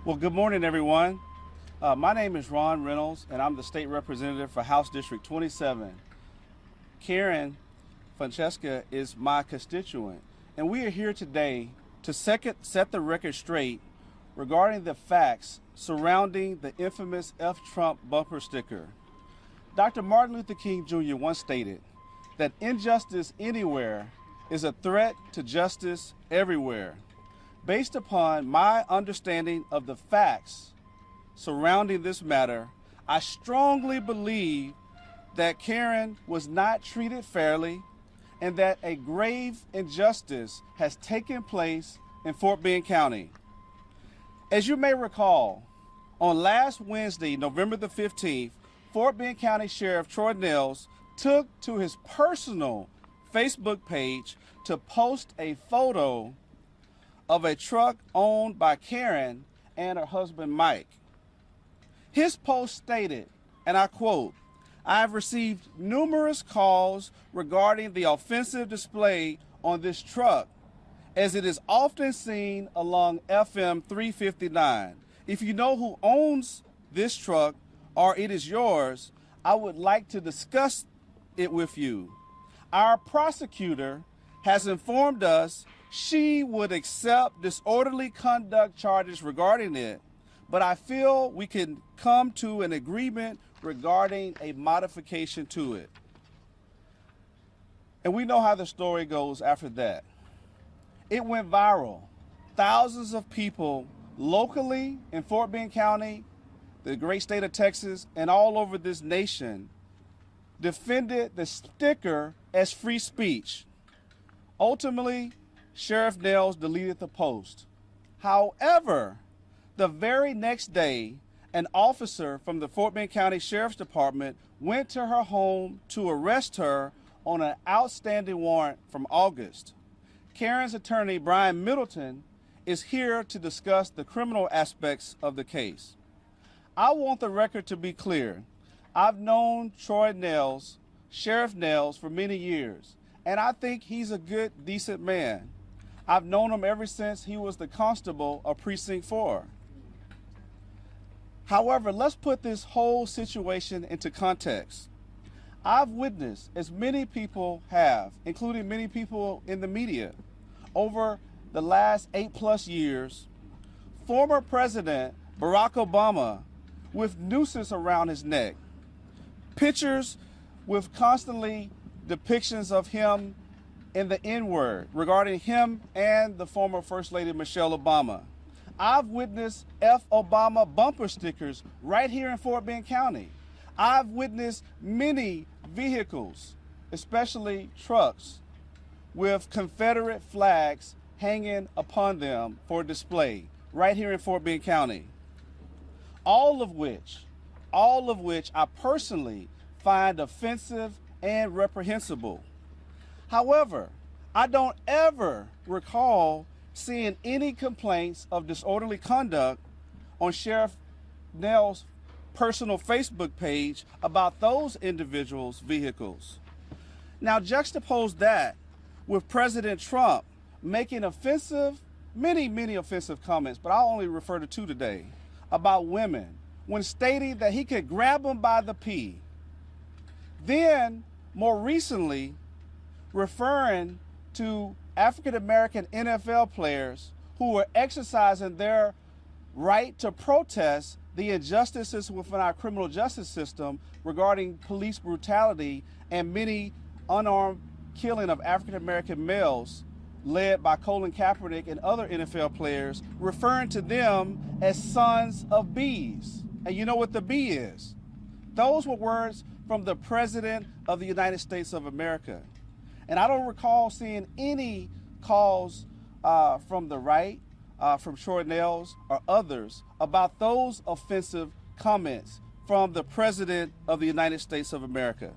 Well, good morning, everyone. My name is Ron Reynolds, and I'm the state representative for House District 27. Karen Francesca is my constituent, and we are here today to set the record straight regarding the facts surrounding the infamous F. Trump bumper sticker. Dr. Martin Luther King Jr. once stated that injustice anywhere is a threat to justice everywhere. Based upon my understanding of the facts surrounding this matter, I strongly believe that Karen was not treated fairly and that a grave injustice has taken place in Fort Bend County. As you may recall, on last Wednesday, November the 15th, Fort Bend County Sheriff Troy Nels took to his personal Facebook page to post a photo of a truck owned by Karen and her husband Mike. His post stated, and I quote, "I have received numerous calls regarding the offensive display on this truck, as it is often seen along FM 359. If you know who owns this truck or it is yours, I would like to discuss it with you. Our prosecutor has informed us she would accept disorderly conduct charges regarding it, but I feel we can come to an agreement regarding a modification to it." And we know how the story goes after that. It went viral. Thousands of people locally in Fort Bend County, the great state of Texas, and all over this nation defended the sticker as free speech. Ultimately, Sheriff Nels deleted the post. However, the very next day, an officer from the Fort Bend County Sheriff's Department went to her home to arrest her on an outstanding warrant from August. Karen's attorney, Brian Middleton, is here to discuss the criminal aspects of the case. I want the record to be clear. I've known Troy Nels, Sheriff Nels, for many years, and I think he's a good, decent man. I've known him ever since he was the constable of Precinct 4. However, let's put this whole situation into context. I've witnessed, as many people have, including many people in the media, over the last 8+ years, former President Barack Obama with nooses around his neck, pictures with constantly depictions of him in the N-word regarding him and the former First Lady Michelle Obama. I've witnessed F. Obama bumper stickers right here in Fort Bend County. I've witnessed many vehicles, especially trucks, with Confederate flags hanging upon them for display right here in Fort Bend County. All of which I personally find offensive and reprehensible. However, I don't ever recall seeing any complaints of disorderly conduct on Sheriff Nels' personal Facebook page about those individuals' vehicles. Now juxtapose that with President Trump making many offensive comments, but I'll only refer to two today, about women, when stating that he could grab them by the pee. Then, more recently, referring to African-American NFL players who were exercising their right to protest the injustices within our criminal justice system regarding police brutality and many unarmed killing of African-American males led by Colin Kaepernick and other NFL players, referring to them as sons of bees. And you know what the bee is? Those were words from the President of the United States of America. And I don't recall seeing any calls from the right, from Troy Nels or others about those offensive comments from the President of the United States of America.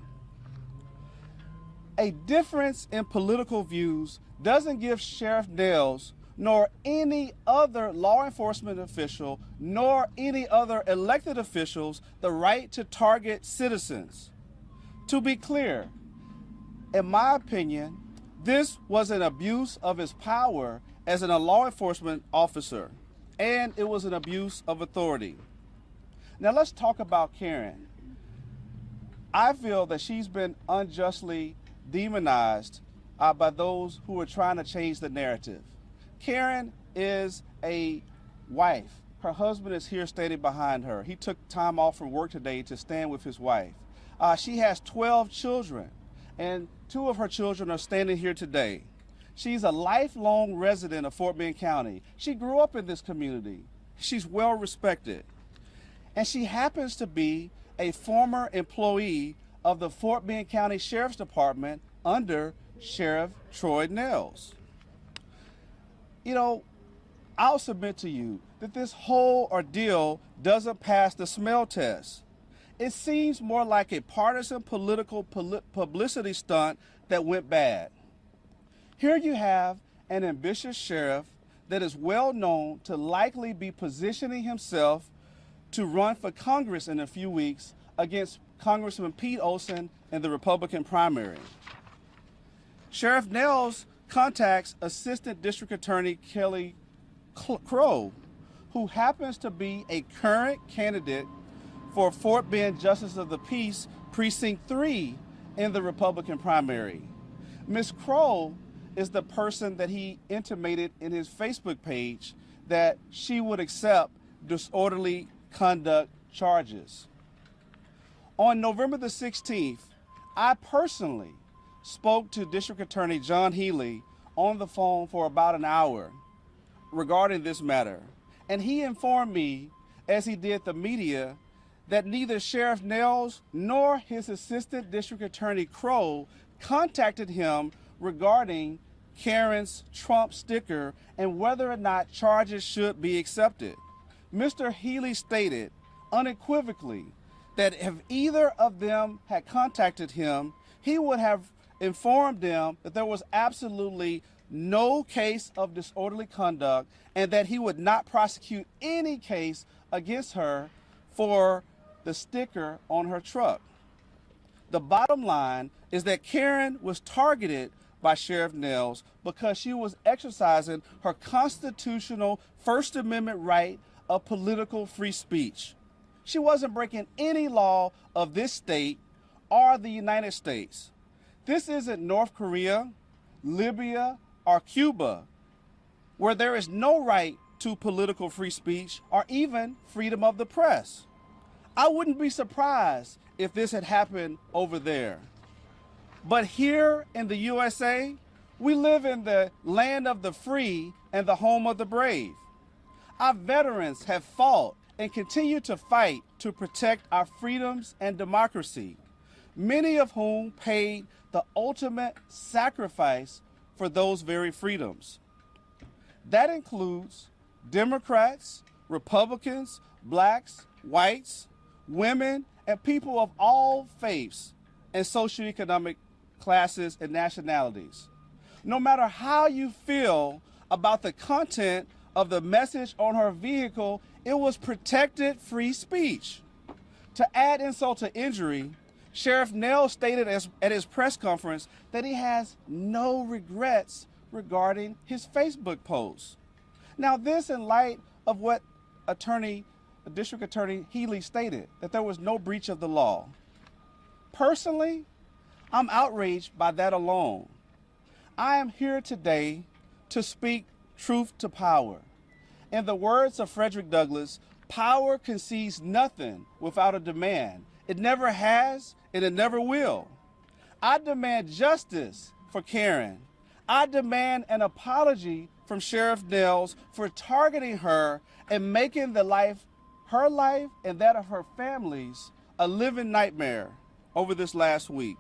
A difference in political views doesn't give Sheriff Nels nor any other law enforcement official nor any other elected officials the right to target citizens. To be clear, in my opinion, this was an abuse of his power as a law enforcement officer. and it was an abuse of authority. Now let's talk about Karen. I feel that she's been unjustly demonized by those who are trying to change the narrative. Karen is a wife. Her husband is here standing behind her. He took time off from work today to stand with his wife. She has 12 children, and 2 of her children are standing here today. She's a lifelong resident of Fort Bend County. She grew up in this community. She's well respected. And she happens to be a former employee of the Fort Bend County Sheriff's Department under Sheriff Troy Nels. You know, I'll submit to you that this whole ordeal doesn't pass the smell test. It seems more like a partisan political publicity stunt that went bad. Here you have an ambitious sheriff that is well known to likely be positioning himself to run for Congress in a few weeks against Congressman Pete Olson in the Republican primary. Sheriff Nels contacts Assistant District Attorney Kelly Crow, who happens to be a current candidate for Fort Bend Justice of the Peace Precinct 3 in the Republican primary. Ms. Crow is the person that he intimated in his Facebook page that she would accept disorderly conduct charges. On November the 16th, I personally spoke to District Attorney John Healy on the phone for about an hour regarding this matter, and he informed me, as he did the media, that neither Sheriff Nels nor his Assistant District Attorney Crow contacted him regarding Karen's Trump sticker and whether or not charges should be accepted. Mr. Healy stated unequivocally that if either of them had contacted him, he would have informed them that there was absolutely no case of disorderly conduct and that he would not prosecute any case against her for the sticker on her truck. The bottom line is that Karen was targeted by Sheriff Nels because she was exercising her constitutional First Amendment right of political free speech. She wasn't breaking any law of this state or the United States. This isn't North Korea, Libya, or Cuba, where there is no right to political free speech or even freedom of the press. I wouldn't be surprised if this had happened over there. But here in the USA, we live in the land of the free and the home of the brave. Our veterans have fought and continue to fight to protect our freedoms and democracy, many of whom paid the ultimate sacrifice for those very freedoms. That includes Democrats, Republicans, blacks, whites, women, and people of all faiths and socioeconomic classes and nationalities. No matter how you feel about the content of the message on her vehicle, it was protected free speech. To add insult to injury, Sheriff Nels stated at his press conference that he has no regrets regarding his Facebook post. Now, this in light of what District Attorney Healy stated, that there was no breach of the law. Personally, I'm outraged by that alone. I am here today to speak truth to power. In the words of Frederick Douglass, power concedes nothing without a demand. It never has, and it never will. I demand justice for Karen. I demand an apology from Sheriff Nels for targeting her and making her life and that of her families a living nightmare over this last week.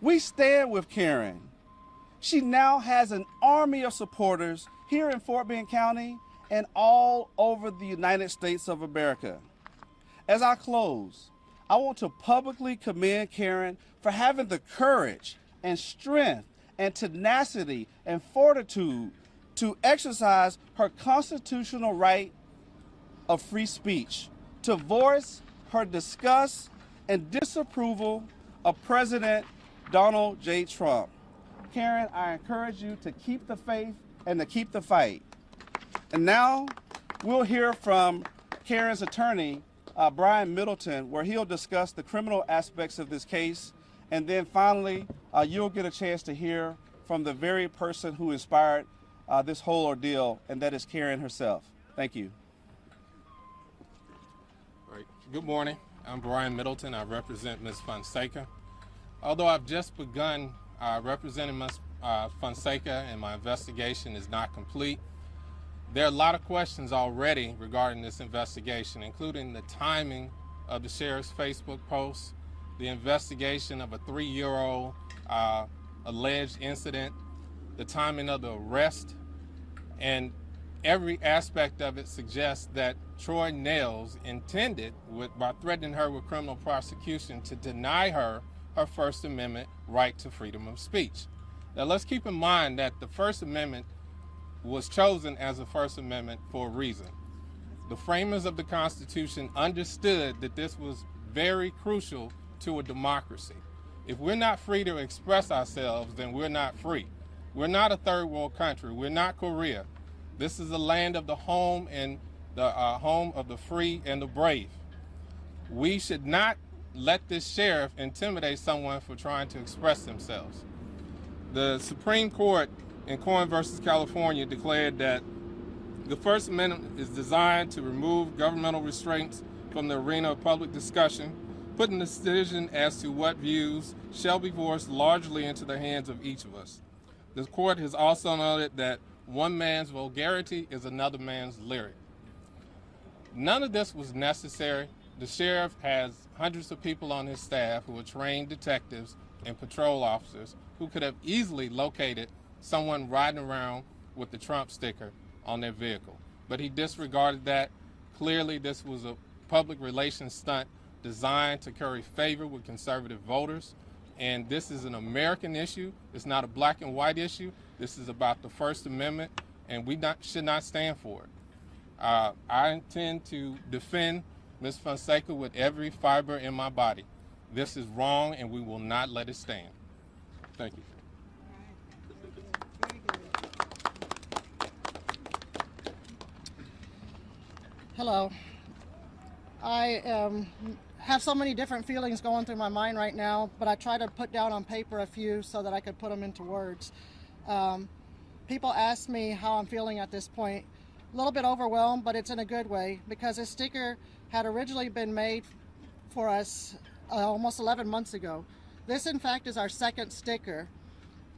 We stand with Karen. She now has an army of supporters here in Fort Bend County and all over the United States of America. As I close, I want to publicly commend Karen for having the courage and strength and tenacity and fortitude to exercise her constitutional right of free speech, to voice her disgust and disapproval of President Donald J. Trump. Karen, I encourage you to keep the faith and to keep the fight. And now, We'll hear from Karen's attorney, Brian Middleton, where he'll discuss the criminal aspects of this case. And then finally, you'll get a chance to hear from the very person who inspired this whole ordeal, and that is Karen herself. Thank you. All right. Good morning. I'm Brian Middleton. I represent Ms. Fonseca. Although I've just begun representing Ms. Fonseca and my investigation is not complete, there are a lot of questions already regarding this investigation, including the timing of the sheriff's Facebook post, the investigation of a 3-year-old alleged incident, the timing of the arrest, and every aspect of it suggests that Troy Nehls intended, by threatening her with criminal prosecution, to deny her her First Amendment right to freedom of speech. Now let's keep in mind that the First Amendment was chosen as a First Amendment for a reason. The framers of the Constitution understood that this was very crucial to a democracy. If we're not free to express ourselves, then we're not free. We're not a third world country. We're not Korea. This is a land of the home and the home of the free and the brave. We should not let this sheriff intimidate someone for trying to express themselves. The Supreme Court in Cohen versus California declared that the First Amendment is designed to remove governmental restraints from the arena of public discussion, putting the decision as to what views shall be voiced largely into the hands of each of us. The court has also noted that one man's vulgarity is another man's lyric. None of this was necessary. The sheriff has hundreds of people on his staff who are trained detectives and patrol officers who could have easily located someone riding around with the Trump sticker on their vehicle. But he disregarded that. Clearly, this was a public relations stunt designed to curry favor with conservative voters. And this is an American issue. It's not a black and white issue. This is about the First Amendment, and we should not stand for it. I intend to defend Ms. Fonseca with every fiber in my body. This is wrong, and we will not let it stand. Thank you. Hello. I have so many different feelings going through my mind right now, but I try to put down on paper a few so that I could put them into words. People ask me how I'm feeling at this point. A little bit overwhelmed, but it's in a good way, because this sticker had originally been made for us almost 11 months ago. This, in fact, is our second sticker.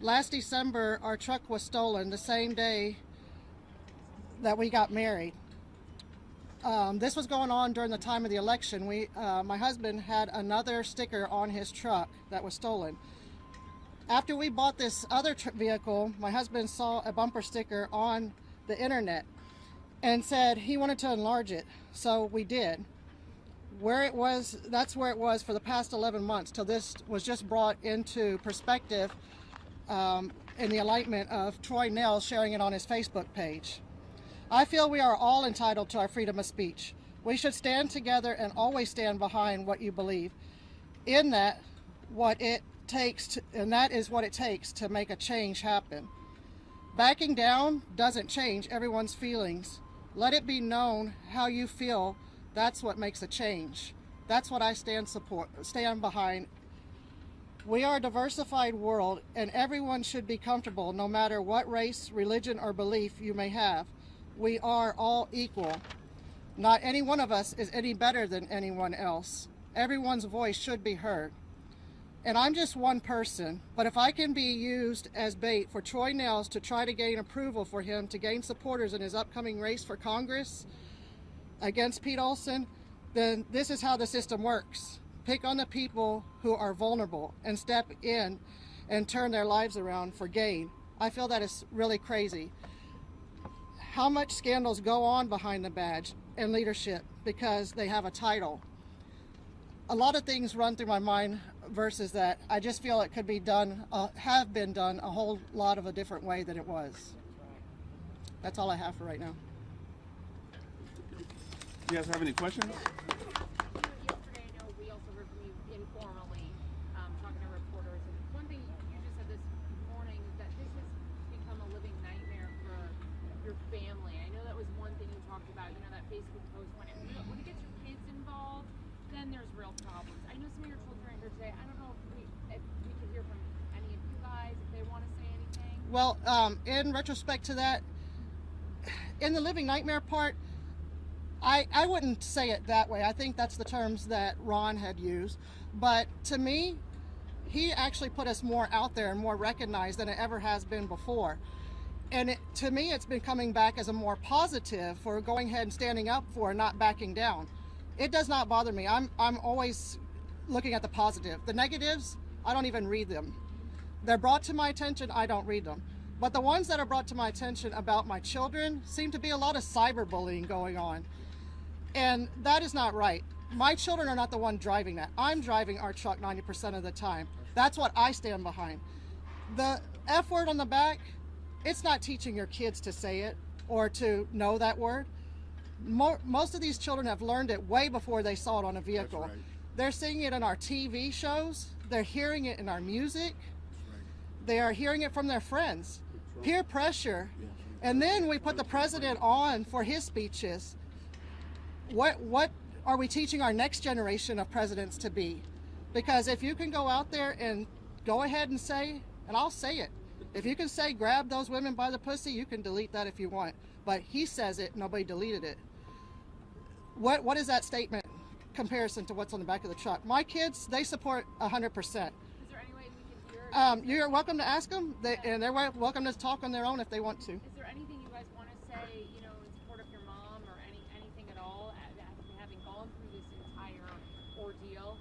Last December, our truck was stolen the same day that we got married. This was going on during the time of the election. My husband had another sticker on his truck that was stolen. After we bought this other vehicle, my husband saw a bumper sticker on the internet and said he wanted to enlarge it. So we did. Where it was, that's where it was for the past 11 months till this was just brought into perspective in the enlightenment of Troy Nehls sharing it on his Facebook page. I feel we are all entitled to our freedom of speech. We should stand together and always stand behind what you believe. In that, what it takes, and that is what it takes to make a change happen. Backing down doesn't change everyone's feelings. Let it be known how you feel. That's what makes a change. That's what I stand behind. We are a diversified world, and everyone should be comfortable no matter what race, religion, or belief you may have. We are all equal. Not any one of us is any better than anyone else. Everyone's voice should be heard. And I'm just one person, but if I can be used as bait for Troy Nehls to try to gain approval for him to gain supporters in his upcoming race for Congress against Pete Olson, then this is how the system works. Pick on the people who are vulnerable and step in and turn their lives around for gain. I feel that is really crazy. How much scandals go on behind the badge and leadership because they have a title? A lot of things run through my mind versus that. I just feel it could be done, have been done a whole lot of a different way than it was. That's all I have for right now. You guys have any questions? Yesterday, I know we also heard from you informally, talking to reporters. And one thing you just said this morning is that this has become a living nightmare for your family. I know that was one thing you talked about, you know, that Facebook post when it gets your kids involved, then there's real problems. I know some of your children are here today. I don't know if we could hear from any of you guys, if they want to say anything. Well, in retrospect to that, in the living nightmare part, I wouldn't say it that way. I think that's the terms that Ron had used. But to me, he actually put us more out there and more recognized than it ever has been before. And to me, it's been coming back as a more positive for going ahead and standing up for and not backing down. It does not bother me. I'm always looking at the positive. The negatives, I don't even read them. They're brought to my attention, I don't read them. But the ones that are brought to my attention about my children seem to be a lot of cyberbullying going on. And that is not right. My children are not the one driving that. I'm driving our truck 90% of the time. That's what I stand behind. The F word on the back, it's not teaching your kids to say it or to know that word. Most of these children have learned it way before they saw it on a vehicle. That's right. They're seeing it in our TV shows. They're hearing it in our music. They are hearing it from their friends. Peer pressure. And then we put the president on for his speeches. What are we teaching our next generation of presidents to be? Because if you can go out there and go ahead and say, and I'll say it, if you can say grab those women by the pussy, you can delete that if you want. But he says it, nobody deleted it. What is that statement comparison to what's on the back of the truck? My kids, they support 100%. Is there any way we can hear? You're welcome to ask them, and they're welcome to talk on their own if they want to. Is there anything you guys want to say, you know, in support of your mom or anything at all, having gone through this entire ordeal?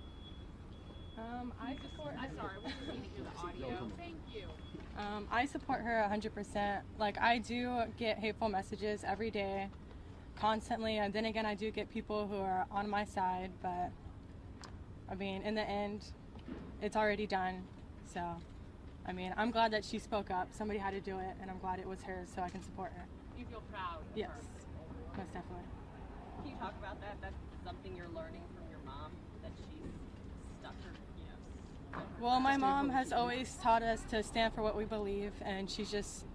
I support. I'm sorry, we just need to hear the audio. Thank you. I support her 100%. Like, I do get hateful messages every day, constantly, and then again I do get people who are on my side, but I mean, in the end, it's already done. So, I mean, I'm glad that she spoke up. Somebody had to do it, and I'm glad it was her, so I can support her. You feel proud of Yes, her. most definitely. Can you talk about that? That's something you're learning from your mom, that she's stuck her, Well, my mom has always taught us to stand for what we believe, and she's just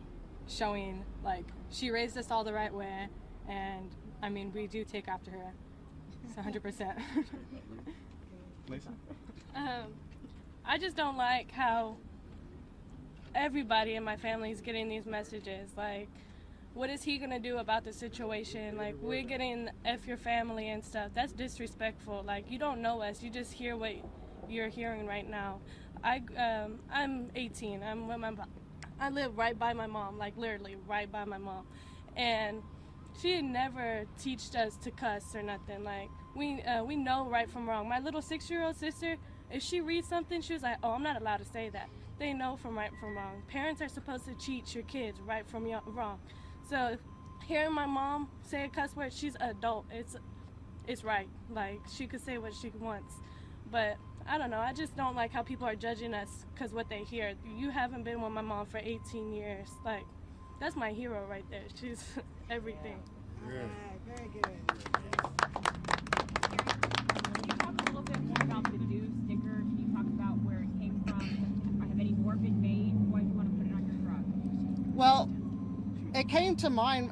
showing, like, she raised us all the right way, and I mean, we do take after her. It's 100%. Lisa? I just don't like how everybody in my family is getting these messages. Like, what is he gonna do about the situation? Like, we're getting F your family and stuff. That's disrespectful. Like, you don't know us. You just hear what you're hearing right now. I'm 18. I'm with my I live right by my mom, like literally right by my mom, and she never teached us to cuss or nothing. Like, we know right from wrong. My little 6-year-old sister, if she reads something, she was like, "Oh, I'm not allowed to say that." They know from right from wrong. Parents are supposed to teach your kids right from wrong. So, hearing my mom say a cuss word, she's an adult. It's right. Like, she could say what she wants, but I don't know. I just don't like how people are judging us because what they hear. You haven't been with my mom for 18 years. Like, that's my hero right there. She's everything. Yeah. Very good. Can you talk a little bit more about the new sticker? Can you talk about where it came from? Have any more been made? Why do you want to put it on your truck? Well, it came to mind.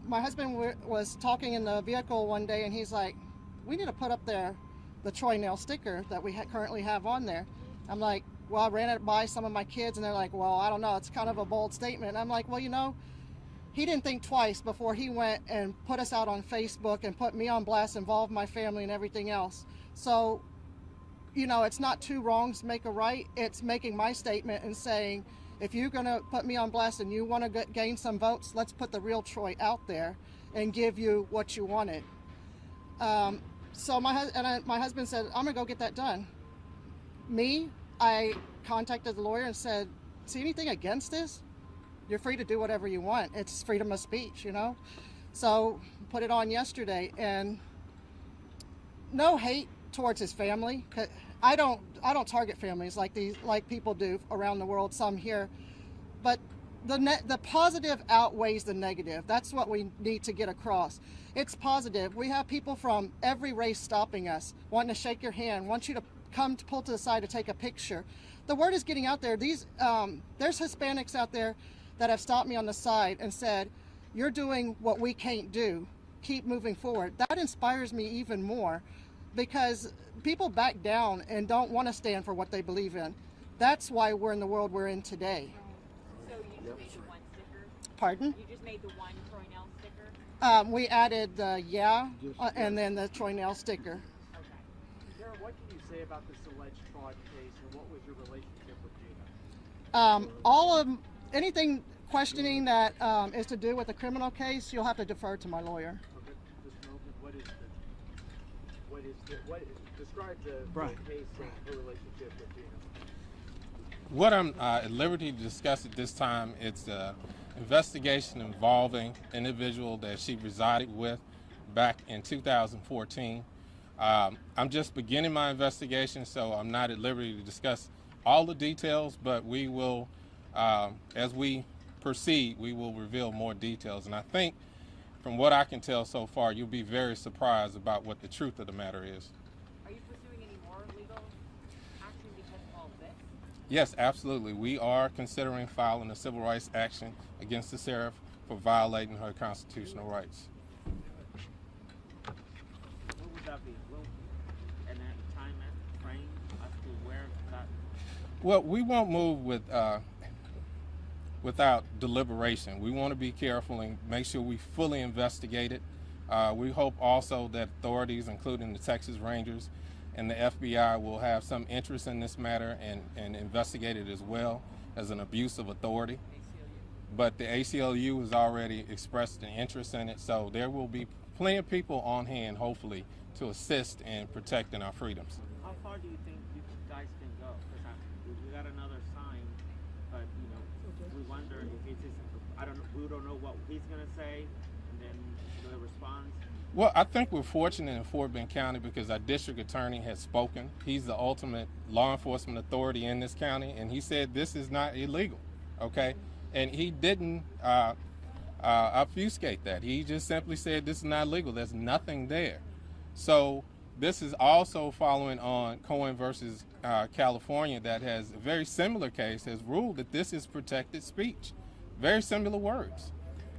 My husband was talking in the vehicle one day, and he's like, "We need to put up there the Troy Nail sticker that we currently have on there." I'm like, well, I ran it by some of my kids, and they're like, well, I don't know, it's kind of a bold statement. And I'm like, well, you know, he didn't think twice before he went and put us out on Facebook and put me on blast, involved my family and everything else. So, you know, it's not two wrongs make a right. It's making my statement and saying, if you're going to put me on blast and you want to gain some votes, let's put the real Troy out there and give you what you wanted. So my husband said, I'm going to go get that done. I contacted the lawyer and said, see anything against this? You're free to do whatever you want. It's freedom of speech, you know? So put it on yesterday, and no hate towards his family. I don't target families like people do around the world, some here. But the positive outweighs the negative. That's what we need to get across. It's positive. We have people from every race stopping us, wanting to shake your hand, want you to come to pull to the side to take a picture. The word is getting out there. There's Hispanics out there that have stopped me on the side and said, you're doing what we can't do. Keep moving forward. That inspires me even more, because people back down and don't want to stand for what they believe in. That's why we're in the world we're in today. So you just made the one sticker? Pardon? You just made the one Troy Nell sticker? We added the and then the Troy Nell sticker. Okay. Sarah, what can you say about this alleged fraud case, and what was your relationship with Gina? All of anything questioning that is to do with a criminal case, you'll have to defer to my lawyer. Okay, Mr. Milton, describe the case and her relationship with Gina. What I'm at liberty to discuss at this time, it's an investigation involving an individual that she resided with back in 2014. I'm just beginning my investigation, so I'm not at liberty to discuss all the details, but we will, as we proceed, we will reveal more details. And I think from what I can tell so far, you'll be very surprised about what the truth of the matter is. Are you pursuing any more legal action because of all of this? Yes, absolutely. We are considering filing a civil rights action against the sheriff for violating her constitutional rights. What would that be? And that time frame as to where that? Well, we won't move with without deliberation. We want to be careful and make sure we fully investigate it. We hope also that authorities, including the Texas Rangers and the FBI, will have some interest in this matter and investigate it as well as an abuse of authority. But the ACLU has already expressed an interest in it, so there will be plenty of people on hand, hopefully, to assist in protecting our freedoms. How far do you think you guys can go? Because we got another sign, but we wonder if it's just, we don't know what he's gonna say, and then the response. Well, I think we're fortunate in Fort Bend County because our district attorney has spoken. He's the ultimate law enforcement authority in this county, and he said this is not illegal, okay? And he didn't obfuscate that. He just simply said this is not legal. There's nothing there. So this is also following on Cohen versus California, that has a very similar case, has ruled that this is protected speech. Very similar words.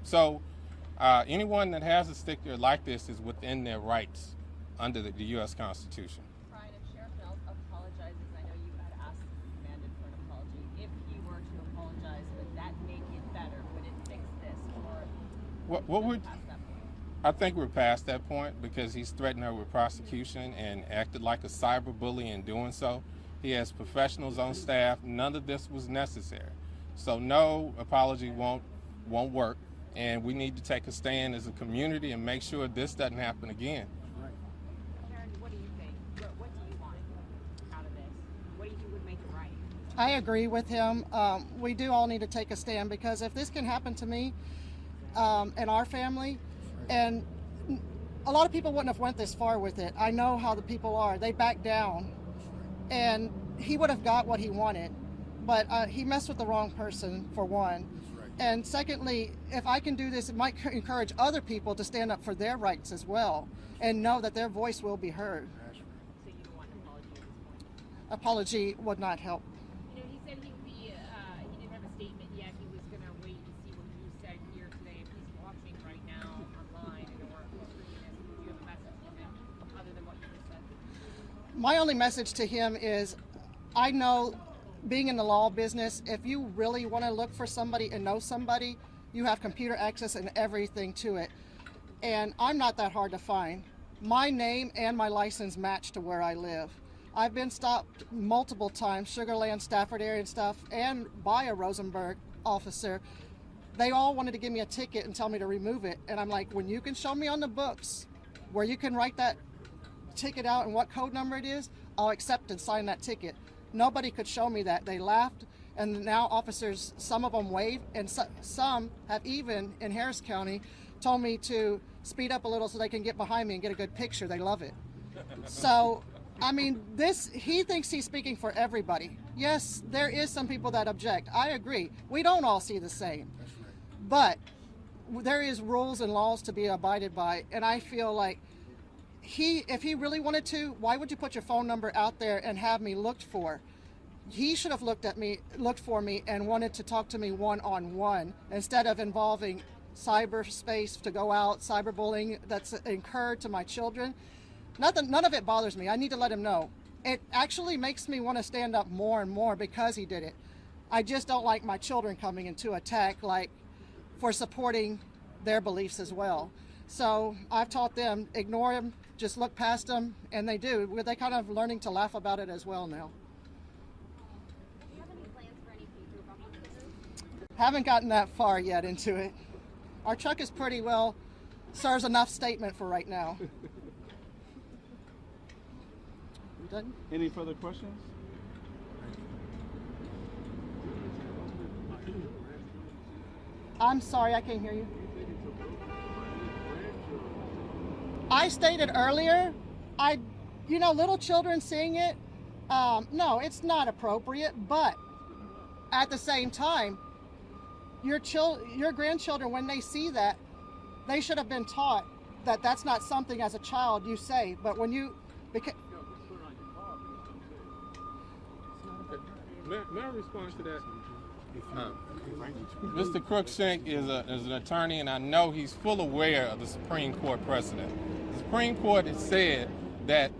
So anyone that has a sticker like this is within their rights under the U.S. Constitution. Brian, if Sheriff Nell apologizes, I know you had asked, demanded for an apology. If he were to apologize, would that make it better? Would it fix this? Or What would? past that point? I think we're past that point because he's threatened her with prosecution and acted like a cyber bully in doing so. He has professionals on staff. None of this was necessary. So no, apology won't work. And we need to take a stand as a community and make sure this doesn't happen again. Karen, what do you think? What do you want out of this? What do you think would make it right? I agree with him. We do all need to take a stand, because if this can happen to me and our family, and a lot of people wouldn't have went this far with it. I know how the people are. They back down, and he would have got what he wanted, but he messed with the wrong person, for one. And secondly, if I can do this, it might encourage other people to stand up for their rights as well and know that their voice will be heard. So you don't want an apology at this point? Apology would not help. You know, he said he didn't have a statement yet. He was going to wait and see what you said here today. If he's watching right now online and or streaming this, do you have a message to him other than what you just said? My only message to him is, I know, being in the law business, if you really want to look for somebody and know somebody, you have computer access and everything to it. And I'm not that hard to find. My name and my license match to where I live. I've been stopped multiple times, Sugar Land, Stafford area and stuff, and by a Rosenberg officer. They all wanted to give me a ticket and tell me to remove it. And I'm like, when you can show me on the books where you can write that ticket out and what code number it is, I'll accept and sign that ticket. Nobody could show me that. They laughed, and now officers, some of them wave, and some have even, in Harris County, told me to speed up a little so they can get behind me and get a good picture. They love it. So, I mean, he thinks he's speaking for everybody. Yes, there is some people that object. I agree. We don't all see the same. But there is rules and laws to be abided by, and I feel like if he really wanted to, why would you put your phone number out there and have me looked for? He should have looked for me and wanted to talk to me one-on-one instead of involving cyberspace to go out, cyberbullying that's incurred to my children. None of it bothers me. I need to let him know. It actually makes me want to stand up more and more because he did it. I just don't like my children coming into attack, like, for supporting their beliefs as well. So I've taught them, ignore them, just look past them, and they do. They're kind of learning to laugh about it as well now. Do you have any plans for any future bumper stickers? Haven't gotten that far yet into it. Our truck is pretty well, serves enough statement for right now. You done? Any further questions? I'm sorry, I can't hear you. I stated earlier, little children seeing it, no, it's not appropriate, but at the same time, your grandchildren, when they see that, they should have been taught that that's not something as a child you say, but when you... May I respond to that? Mr. Crookshank is an attorney, and I know he's full aware of the Supreme Court precedent. The Supreme Court has said that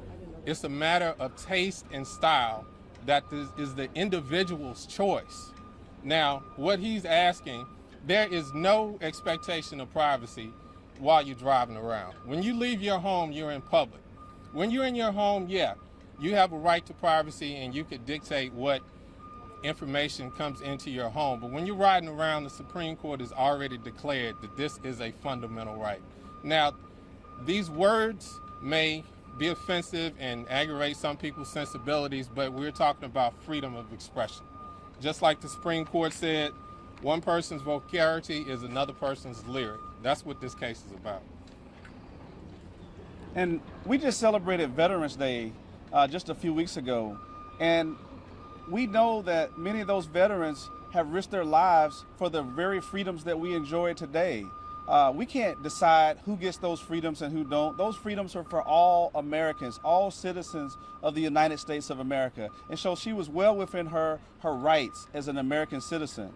it's a matter of taste and style, that is the individual's choice. Now, what he's asking, there is no expectation of privacy while you're driving around. When you leave your home, you're in public. When you're in your home, yeah, you have a right to privacy and you could dictate what information comes into your home. But when you're riding around, the Supreme Court has already declared that this is a fundamental right. Now, these words may be offensive and aggravate some people's sensibilities, but we're talking about freedom of expression. Just like the Supreme Court said, one person's vulgarity is another person's lyric. That's what this case is about. And we just celebrated Veterans Day just a few weeks ago, and we know that many of those veterans have risked their lives for the very freedoms that we enjoy today. We can't decide who gets those freedoms and who don't. Those freedoms are for all Americans, all citizens of the United States of America. And so she was well within her rights as an American citizen.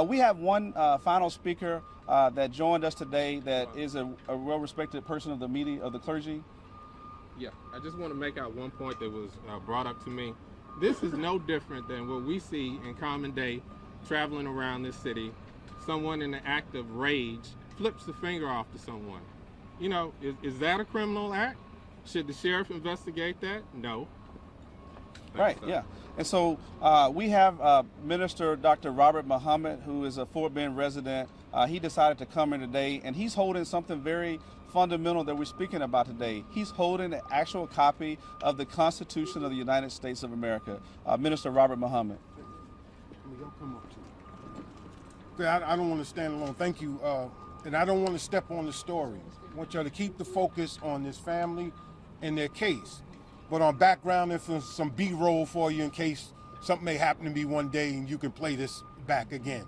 We have one final speaker that joined us today that is a well-respected person of the media, of the clergy. Yeah, I just want to make out one point that was brought up to me. This is no different than what we see in common day traveling around this city. Someone in the act of rage flips the finger off to someone. You know, is that a criminal act? Should the sheriff investigate that? No. Right, yeah. And so we have Minister Dr. Robert Muhammad, who is a Fort Bend resident. He decided to come in today, and he's holding something very fundamental that we're speaking about today. He's holding an actual copy of the Constitution of the United States of America. Minister Robert Muhammad. I don't want to stand alone. Thank you. And I don't want to step on the story. I want y'all to keep the focus on this family and their case. But on background, if there's some B-roll for you in case something may happen to me one day and you can play this back again.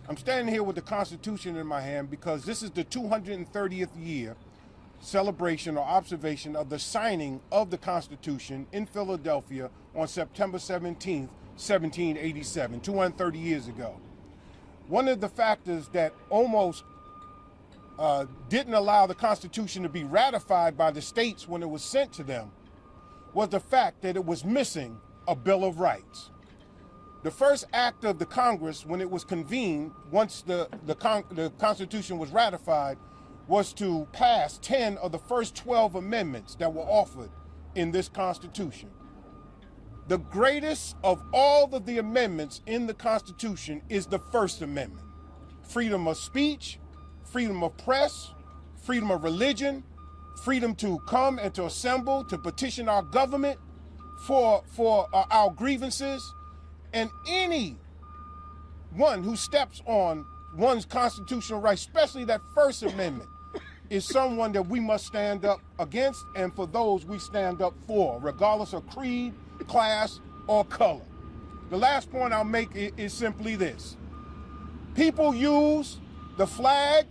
I'm standing here with the Constitution in my hand because this is the 230th year celebration or observation of the signing of the Constitution in Philadelphia on September 17th, 1787, 230 years ago. One of the factors that almost didn't allow the Constitution to be ratified by the states when it was sent to them was the fact that it was missing a Bill of Rights. The first act of the Congress when it was convened, once the Constitution was ratified, was to pass 10 of the first 12 amendments that were offered in this Constitution. The greatest of all of the amendments in the Constitution is the First Amendment. Freedom of speech, freedom of press, freedom of religion, freedom to come and to assemble, to petition our government for our grievances, and any one who steps on one's constitutional rights, especially that First Amendment, is someone that we must stand up against, and for those we stand up for, regardless of creed, class, or color. The last point I'll make is simply this. People use the flag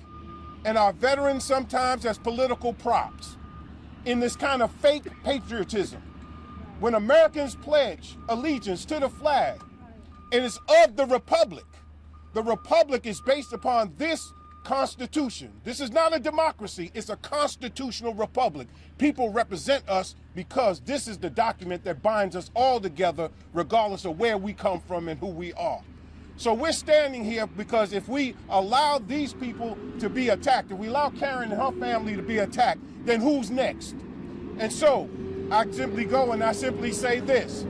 and our veterans sometimes as political props in this kind of fake patriotism. When Americans pledge allegiance to the flag, and it's of the republic is based upon this Constitution. This is not a democracy, it's a constitutional republic. People represent us because this is the document that binds us all together, regardless of where we come from and who we are. So we're standing here because if we allow these people to be attacked, if we allow Karen and her family to be attacked, then who's next? And so I simply go and I simply say this.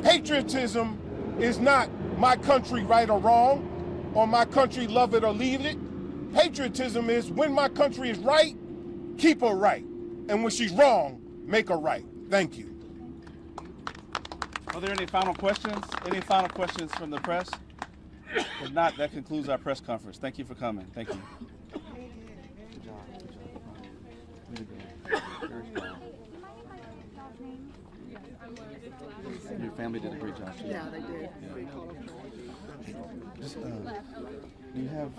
Patriotism is not my country right or wrong, or my country love it or leave it. Patriotism is when my country is right, keep her right. And when she's wrong, make her right. Thank you. Are there any final questions? Any final questions from the press? If not, that concludes our press conference. Thank you for coming. Thank you. Your family did a great job too. Yeah, they did. Just, do you have